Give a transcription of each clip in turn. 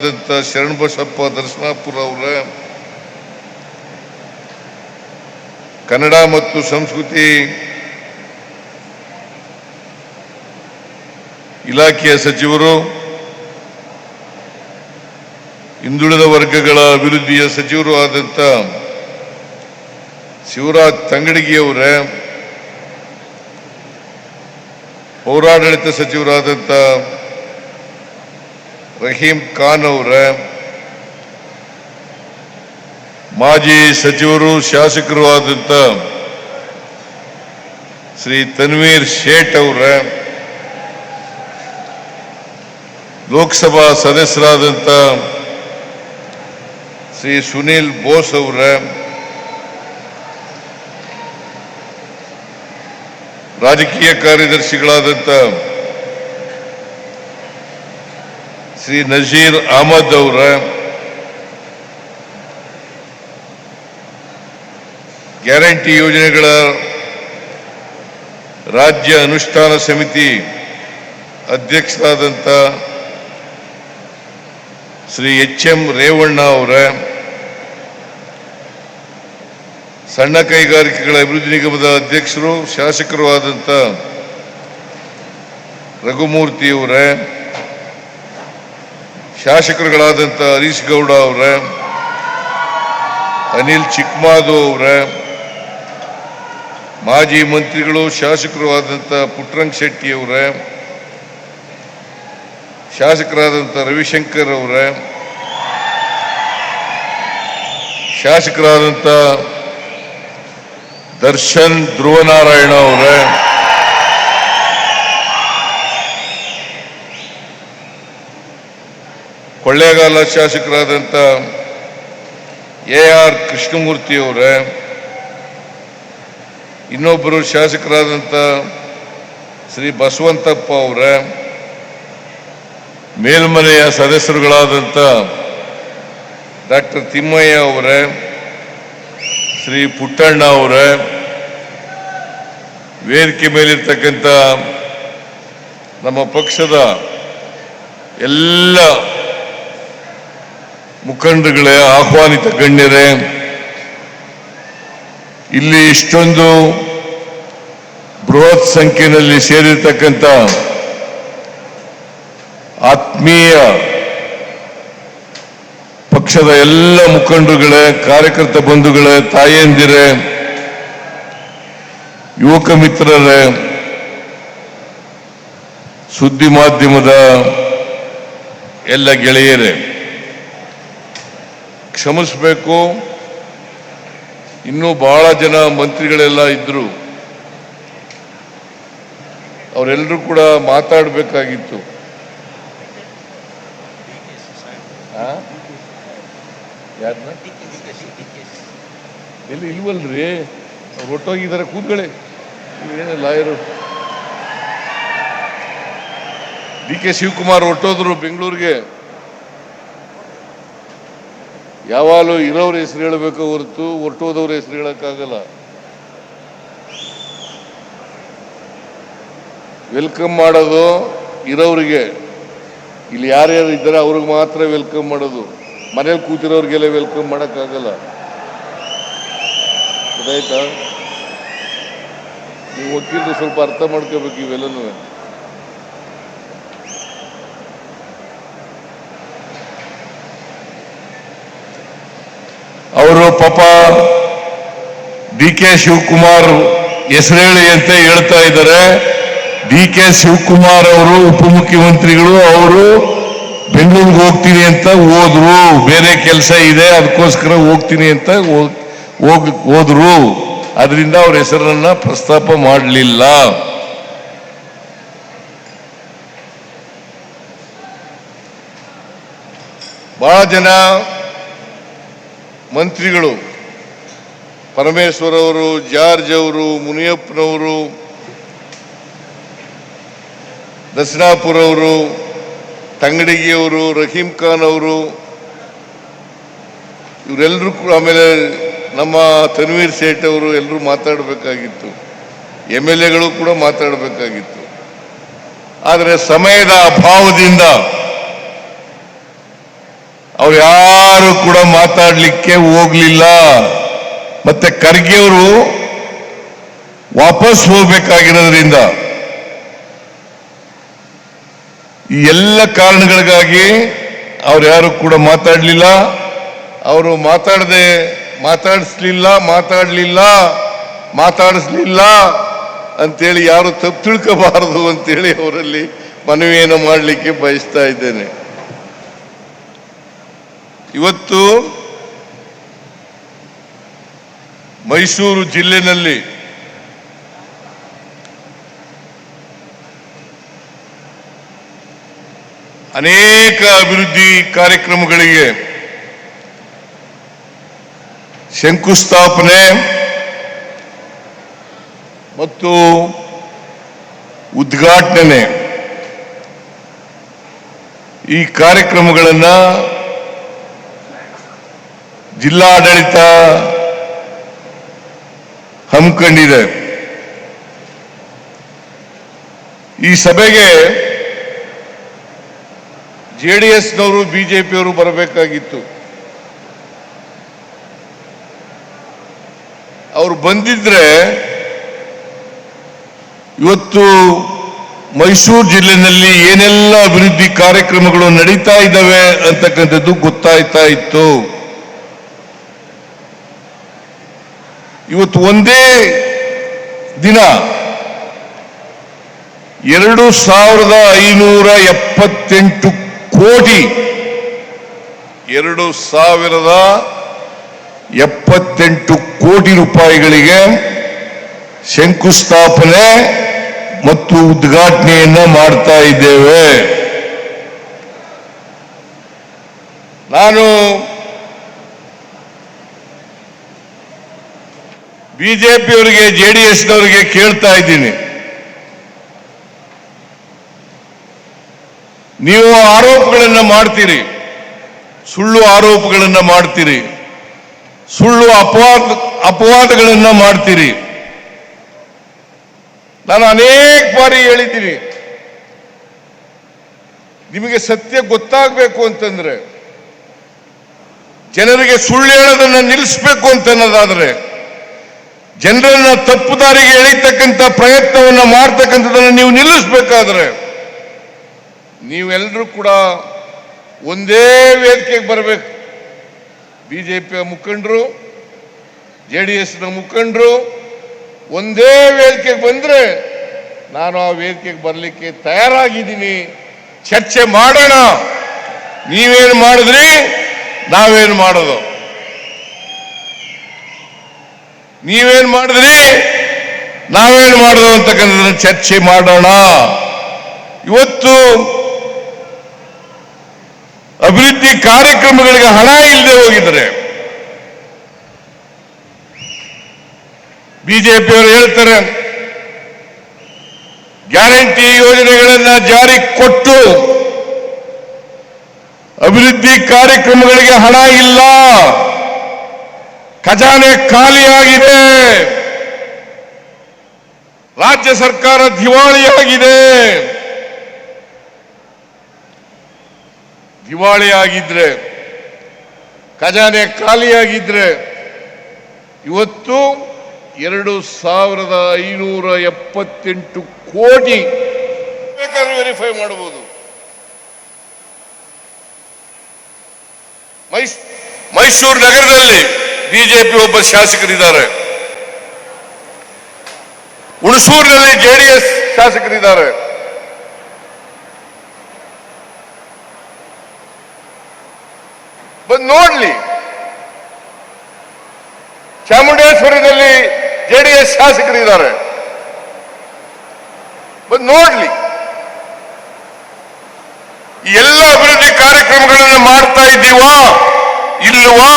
ಶರಣಬಸಪ್ಪ ದರ್ಶನಾಪುರ ಅವರ ಕನ್ನಡ ಮತ್ತು ಸಂಸ್ಕೃತಿ ಇಲಾಖೆಯ ಸಚಿವರು, ಹಿಂದುಳಿದ ವರ್ಗಗಳ ಅಭಿವೃದ್ಧಿಯ ಸಚಿವರು ಆದಂಥ ಶಿವರಾಜ್ ತಂಗಡಗಿಯವರ, ಪೌರಾಡಳಿತ ಸಚಿವರಾದಂಥ ರಹೀಂ ಖಾನ್ ಅವರ, ಮಾಜಿ ಸಚಿವರು ಶಾಸಕರು ಆದಂಥ ಶ್ರೀ ತನ್ವೀರ್ ಶೇಟ್ ಅವರ, ಲೋಕಸಭಾ ಸದಸ್ಯರಾದಂಥ ಶ್ರೀ ಸುನೀಲ್ ಬೋಸ್ ಅವರ, ರಾಜಕೀಯ ಕಾರ್ಯದರ್ಶಿಗಳಾದಂಥ ಶ್ರೀ ನಜೀರ್ ಅಹಮದ್ ಅವರ, ಗ್ಯಾರಂಟಿ ಯೋಜನೆಗಳ ರಾಜ್ಯ ಅನುಷ್ಠಾನ ಸಮಿತಿ ಅಧ್ಯಕ್ಷರಾದಂಥ ಶ್ರೀ ಎಚ್.ಎಂ. ರೇವಣ್ಣ ಅವರ, ಸಣ್ಣ ಕೈಗಾರಿಕೆಗಳ ಅಭಿವೃದ್ಧಿ ನಿಗಮದ ಅಧ್ಯಕ್ಷರು ಶಾಸಕರು ಆದಂಥ ರಘುಮೂರ್ತಿ ಅವರ, ಶಾಸಕರುಗಳಾದಂಥ ಹರೀಶ್ ಗೌಡ ಅವರ, ಅನಿಲ್ ಚಿಕ್ಮಾದು ಅವರ, ಮಾಜಿ ಮಂತ್ರಿಗಳು ಶಾಸಕರು ಆದಂಥ ಪುಟ್ಟರಂಗ ಶೆಟ್ಟಿ ಅವರ, ಶಾಸಕರಾದಂಥ ರವಿಶಂಕರ್ ಅವರ, ಶಾಸಕರಾದಂಥ ದರ್ಶನ್ ಧ್ರುವನಾರಾಯಣ ಅವರ, ಕೊಳ್ಳೇಗಾಲ ಶಾಸಕರಾದಂಥ ಎ.ಆರ್. ಕೃಷ್ಣಮೂರ್ತಿ ಅವರ, ಇನ್ನೊಬ್ಬರು ಶಾಸಕರಾದಂಥ ಶ್ರೀ ಬಸವಂತಪ್ಪ ಅವರ, ಮೇಲ್ಮನೆಯ ಸದಸ್ಯರುಗಳಾದಂಥ ಡಾಕ್ಟರ್ ತಿಮ್ಮಯ್ಯ ಅವರ, ಶ್ರೀ ಪುಟ್ಟಣ್ಣ ಅವರ, ವೇದಿಕೆ ಮೇಲಿರ್ತಕ್ಕಂಥ ನಮ್ಮ ಪಕ್ಷದ ಎಲ್ಲ ಮುಖಂಡಗಳೇ, ಆಹ್ವಾನಿತ ಗಣ್ಯರೇ, ಇಲ್ಲಿ ಇಷ್ಟೊಂದು ಬೃಹತ್ ಸಂಖ್ಯೆಯಲ್ಲಿ ಸೇರಿರ್ತಕ್ಕಂಥ ಆತ್ಮೀಯ ಪಕ್ಷದ ಎಲ್ಲ ಮುಖಂಡರುಗಳೇ, ಕಾರ್ಯಕರ್ತ ಬಂಧುಗಳೇ, ತಾಯಂದಿರೇ, ಯುವಕ ಮಿತ್ರರೇ, ಸುದ್ದಿ ಮಾಧ್ಯಮದ ಎಲ್ಲ ಗೆಳೆಯರೇ, ಕ್ಷಮಿಸಬೇಕು. ಇನ್ನೂ ಬಹಳ ಜನ ಮಂತ್ರಿಗಳೆಲ್ಲ ಇದ್ರು, ಅವರೆಲ್ಲರೂ ಕೂಡ ಮಾತಾಡಬೇಕಾಗಿತ್ತು. ಯಾರನ್ನ ಎಲ್ಲಿ ಇಲ್ವಲ್ರಿ, ಅವ್ರು ಒಟ್ಟೋಗಿದ್ದಾರೆ, ಕೂತ್ಕೊಳ್ಳಿ. ಏನ ಲಾಯರು ಡಿ.ಕೆ. ಶಿವಕುಮಾರ್ ಹೊಟ್ಟೋದ್ರು ಬೆಂಗಳೂರಿಗೆ. ಯಾವಾಗಲೂ ಇರೋರ ಹೆಸರು ಹೇಳಬೇಕು ಹೊರತು ಹೊರಟೋದವ್ರ ಹೆಸರು ಹೇಳಕ್ಕಾಗಲ್ಲ. ವೆಲ್ಕಮ್ ಮಾಡೋದು ಇರೋರಿಗೆ, ಇಲ್ಲಿ ಯಾರ್ಯಾರು ಇದ್ದಾರೆ ಅವ್ರಿಗೆ ಮಾತ್ರ ವೆಲ್ಕಮ್ ಮಾಡೋದು, ಮನೇಲಿ ಕೂತಿರೋರಿಗೆಲ್ಲ ವೆಲ್ಕಮ್ ಮಾಡೋಕ್ಕಾಗಲ್ಲ. ಗೊತ್ತಾಯ್ತಾ? ನೀವು ವಕೀಲರು ಸ್ವಲ್ಪ ಅರ್ಥ ಮಾಡ್ಕೋಬೇಕು ಇವೆಲ್ಲನೂ. ಅವರು ಪಾಪ ಡಿ.ಕೆ. ಶಿವಕುಮಾರ್ ಹೆಸರು ಹೇಳಿ ಅಂತ ಹೇಳ್ತಾ ಇದ್ದಾರೆ. ಡಿ.ಕೆ. ಶಿವಕುಮಾರ್ ಅವರು ಉಪಮುಖ್ಯಮಂತ್ರಿಗಳು, ಅವರು ಬೆಂಗಳೂರಿಗೆ ಹೋಗ್ತೀನಿ ಅಂತ ಹೋದ್ರು, ಬೇರೆ ಕೆಲಸ ಇದೆ ಅದಕ್ಕೋಸ್ಕರ ಹೋಗ್ತೀನಿ ಅಂತ ಹೋದ್ರು. ಅದರಿಂದ ಅವ್ರ ಹೆಸರನ್ನ ಪ್ರಸ್ತಾಪ ಮಾಡಲಿಲ್ಲ. ಬಹಳ ಜನ ಮಂತ್ರಿಗಳು, ಪರಮೇಶ್ವರ್ ಅವರು, ಜಾರ್ಜ್ ಅವರು, ಮುನಿಯಪ್ಪನವರು, ದರ್ಶನಾಪುರ ಅವರು, ತಂಗಡಗಿಯವರು, ರಹೀಂ ಖಾನ್ ಅವರು, ಇವರೆಲ್ಲರೂ ಕೂಡ, ಆಮೇಲೆ ನಮ್ಮ ತನ್ವೀರ್ ಶೇಟ್ ಅವರು ಎಲ್ಲರೂ ಮಾತಾಡಬೇಕಾಗಿತ್ತು. MLAಗಳು ಕೂಡ ಮಾತಾಡಬೇಕಾಗಿತ್ತು. ಆದರೆ ಸಮಯದ ಅಭಾವದಿಂದ ಅವ್ರು ಯಾರು ಕೂಡ ಮಾತಾಡಲಿಕ್ಕೆ ಹೋಗ್ಲಿಲ್ಲ. ಮತ್ತೆ ಖರ್ಗೆ ಅವರು ವಾಪಸ್ ಹೋಗ್ಬೇಕಾಗಿರೋದ್ರಿಂದ ಈ ಎಲ್ಲ ಕಾರಣಗಳಿಗಾಗಿ ಅವ್ರು ಯಾರು ಕೂಡ ಮಾತಾಡಲಿಲ್ಲ. ಅವರು ಮಾತಾಡಿಸ್ಲಿಲ್ಲ ಅಂತೇಳಿ ಯಾರು ತಪ್ಪು ತಿಳ್ಕೋಬಾರದು ಅಂತೇಳಿ ಅವರಲ್ಲಿ ಮನವಿಯನ್ನು ಮಾಡಲಿಕ್ಕೆ ಬಯಸ್ತಾ ಇದ್ದೇನೆ. ಇವತ್ತು ಮೈಸೂರು ಜಿಲ್ಲೆಯಲ್ಲಿ ಅನೇಕ ಅಭಿವೃದ್ಧಿ ಕಾರ್ಯಕ್ರಮಗಳಿಗೆ ಶಂಕುಸ್ಥಾಪನೆ ಮತ್ತು ಉದ್ಘಾಟನೆ ಈ ಕಾರ್ಯಕ್ರಮಗಳನ್ನು ಜಿಲ್ಲಾಡಳಿತ ಹಮ್ಮಿಕೊಂಡಿದೆ. ಈ ಸಭೆಗೆ ಜೆಡಿಎಸ್ನವರು ಬಿಜೆಪಿಯವರು ಬರಬೇಕಾಗಿತ್ತು. ಅವರು ಬಂದಿದ್ರೆ ಇವತ್ತು ಮೈಸೂರು ಜಿಲ್ಲೆಯಲ್ಲಿ ಏನೆಲ್ಲ ಅಭಿವೃದ್ಧಿ ಕಾರ್ಯಕ್ರಮಗಳು ನಡೀತಾ ಇದ್ದಾವೆ ಅಂತಕ್ಕಂಥದ್ದು ಗೊತ್ತಾಯ್ತಾ ಇತ್ತು. ಇವತ್ತು ಒಂದೇ ದಿನ 2578 ಕೋಟಿ 2078 ಕೋಟಿ ರೂಪಾಯಿಗಳಿಗೆ ಶಂಕುಸ್ಥಾಪನೆ ಮತ್ತು ಉದ್ಘಾಟನೆಯನ್ನ ಮಾಡ್ತಾ ಇದ್ದೇವೆ. ನಾನು ಬಿಜೆಪಿಯವರಿಗೆ ಜೆಡಿಎಸ್ನವರಿಗೆ ಕೇಳ್ತಾ ಇದ್ದೀನಿ, ನೀವು ಆರೋಪಗಳನ್ನು ಮಾಡ್ತೀರಿ, ಸುಳ್ಳು ಆರೋಪಗಳನ್ನು ಮಾಡ್ತೀರಿ, ಸುಳ್ಳು ಅಪವಾದಗಳನ್ನು ಮಾಡ್ತೀರಿ. ನಾನು ಅನೇಕ ಬಾರಿ ಹೇಳಿದ್ದೀನಿ, ನಿಮಗೆ ಸತ್ಯ ಗೊತ್ತಾಗಬೇಕು ಅಂತಂದ್ರೆ, ಜನರಿಗೆ ಸುಳ್ಳು ಹೇಳೋದನ್ನು ನಿಲ್ಲಿಸಬೇಕು ಅಂತನ್ನೋದಾದ್ರೆ, ಜನರನ್ನ ತಪ್ಪು ದಾರಿಗೆ ಎಳೀತಕ್ಕಂಥ ಪ್ರಯತ್ನವನ್ನು ಮಾಡ್ತಕ್ಕಂಥದ್ದನ್ನು ನೀವು ನಿಲ್ಲಿಸಬೇಕಾದ್ರೆ ನೀವೆಲ್ಲರೂ ಕೂಡ ಒಂದೇ ವೇದಿಕೆಗೆ ಬರಬೇಕು. ಬಿಜೆಪಿಯ ಮುಖಂಡರು, ಜೆಡಿಎಸ್ನ ಮುಖಂಡರು ಒಂದೇ ವೇದಿಕೆಗೆ ಬಂದ್ರೆ ನಾನು ಆ ವೇದಿಕೆಗೆ ಬರಲಿಕ್ಕೆ ತಯಾರಾಗಿದ್ದೀನಿ. ಚರ್ಚೆ ಮಾಡೋಣ. ನೀವೇನು ಮಾಡಿದ್ರಿ, ನಾವೇನು ಮಾಡೋದು, ನೀವೇನು ಮಾಡಿದ್ರಿ, ನಾವೇನು ಮಾಡೋದು ಅಂತಕ್ಕಂಥದ್ದನ್ನು ಚರ್ಚೆ ಮಾಡೋಣ. ಇವತ್ತು ಅಭಿವೃದ್ಧಿ ಕಾರ್ಯಕ್ರಮಗಳಿಗೆ ಹಣ ಇಲ್ಲದೆ ಹೋಗಿದ್ದಾರೆ. ಬಿಜೆಪಿಯವರು ಹೇಳ್ತಾರೆ ಗ್ಯಾರಂಟಿ ಯೋಜನೆಗಳನ್ನು ಜಾರಿ ಕೊಟ್ಟು ಅಭಿವೃದ್ಧಿ ಕಾರ್ಯಕ್ರಮಗಳಿಗೆ ಹಣ ಇಲ್ಲ, ಖಜಾನೆ ಖಾಲಿಯಾಗಿದೆ, ರಾಜ್ಯ ಸರ್ಕಾರ ದಿವಾಳಿಯಾಗಿದೆ. ದಿವಾಳಿಯಾಗಿದ್ರೆ, ಖಜಾನೆ ಖಾಲಿಯಾಗಿದ್ರೆ ಇವತ್ತು 2578 ಕೋಟಿ ಬೇಕಾದ್ರೆ ವೆರಿಫೈ ಮಾಡಬಹುದು. ಮೈಸೂರು ನಗರದಲ್ಲಿ ಬಿಜೆಪಿ ಒಬ್ಬ ಶಾಸಕರಿದ್ದಾರೆ, ಹುಣಸೂರಿನಲ್ಲಿ ಜೆಡಿಎಸ್ ಶಾಸಕರಿದ್ದಾರೆ. ಬಂದು ನೋಡ್ಲಿ. ಚಾಮುಂಡೇಶ್ವರದಲ್ಲಿ ಜೆಡಿಎಸ್ ಶಾಸಕರಿದ್ದಾರೆ, ಬಂದು ನೋಡ್ಲಿ. ಎಲ್ಲ ಅಭಿವೃದ್ಧಿ ಕಾರ್ಯಕ್ರಮಗಳನ್ನು ಮಾಡ್ತಾ ಇದ್ದೀವಾ ಇಲ್ವಾ?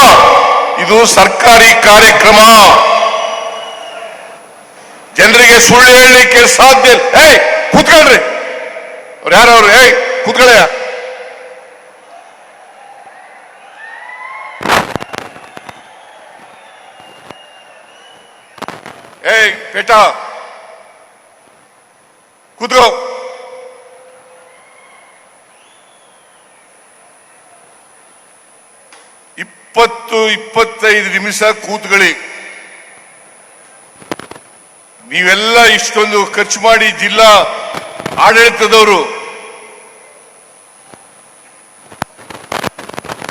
ಇದು ಸರ್ಕಾರಿ ಕಾರ್ಯಕ್ರಮ. ಜನರಿಗೆ ಸುಳ್ಳು ಹೇಳಲಿಕ್ಕೆ ಸಾಧ್ಯ. ಕೂತ್ಕೊಳ್ರಿ, ಅವ್ರು ಯಾರವ್ರು? ಕೂತ್ಕೊಳ್ಳಯ್ಯ. ಬೇಟಾ ಕೂತ್ಕೋ. 20-25 ನಿಮಿಷ ಕೂತ್ಕೊಳ್ಳಿ. ನೀವೆಲ್ಲ ಇಷ್ಟೊಂದು ಖರ್ಚು ಮಾಡಿ ಜಿಲ್ಲಾ ಆಡಳಿತದವರು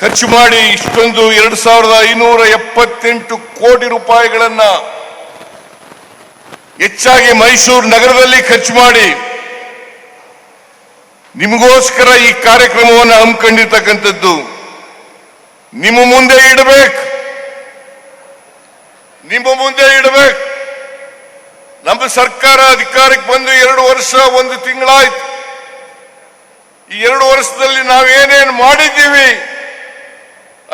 ಖರ್ಚು ಮಾಡಿ ಇಷ್ಟೊಂದು 2578 ಕೋಟಿ ರೂಪಾಯಿಗಳನ್ನ ಹೆಚ್ಚಾಗಿ ಮೈಸೂರು ನಗರದಲ್ಲಿ ಖರ್ಚು ಮಾಡಿ ನಿಮಗೋಸ್ಕರ ಈ ಕಾರ್ಯಕ್ರಮವನ್ನು ಹಮ್ಮಿಕೊಂಡಿರ್ತಕ್ಕಂಥದ್ದು. ನಿಮ್ಮ ಮುಂದೆ ಇಡಬೇಕು. ನಮ್ಮ ಸರ್ಕಾರ ಅಧಿಕಾರಕ್ಕೆ ಬಂದು 2 ವರ್ಷ 1 ತಿಂಗಳಾಯ್ತು. ಈ 2 ವರ್ಷದಲ್ಲಿ ನಾವೇನೇನು ಮಾಡಿದ್ದೀವಿ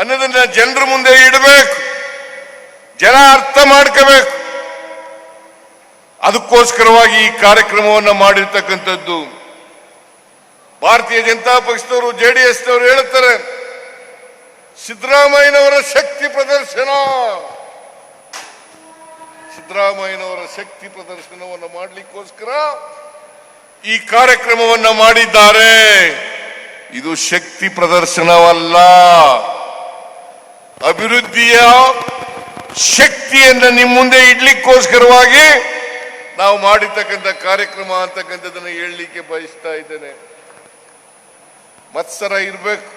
ಅನ್ನೋದನ್ನ ಜನರ ಮುಂದೆ ಇಡಬೇಕು. ಜನ ಅರ್ಥ ಮಾಡ್ಕೋಬೇಕು. ಅದಕ್ಕೋಸ್ಕರವಾಗಿ ಈ ಕಾರ್ಯಕ್ರಮವನ್ನು ಮಾಡಿರ್ತಕ್ಕಂಥದ್ದು. ಭಾರತೀಯ ಜನತಾ ಪಕ್ಷದವರು ಜೆಡಿಎಸ್ನವರು ಹೇಳ್ತಾರೆ ಸಿದ್ದರಾಮಯ್ಯನವರ ಶಕ್ತಿ ಪ್ರದರ್ಶನ. ಸಿದ್ದರಾಮಯ್ಯನವರ ಶಕ್ತಿ ಪ್ರದರ್ಶನವನ್ನು ಮಾಡಲಿಕ್ಕೋಸ್ಕರ ಈ ಕಾರ್ಯಕ್ರಮವನ್ನು ಮಾಡಿದ್ದಾರೆ. ಇದು ಶಕ್ತಿ ಪ್ರದರ್ಶನವಲ್ಲ, ಅಭಿವೃದ್ಧಿಯ ಶಕ್ತಿಯನ್ನು ನಿಮ್ಮ ಮುಂದೆ ಇಡ್ಲಿಕ್ಕೋಸ್ಕರವಾಗಿ ನಾವು ಮಾಡಿರ್ತಕ್ಕಂಥ ಕಾರ್ಯಕ್ರಮ ಅಂತಕ್ಕಂಥದ್ದನ್ನು ಹೇಳಲಿಕ್ಕೆ ಬಯಸ್ತಾ ಇದ್ದೇನೆ. ಮತ್ಸರ ಇರಬೇಕು,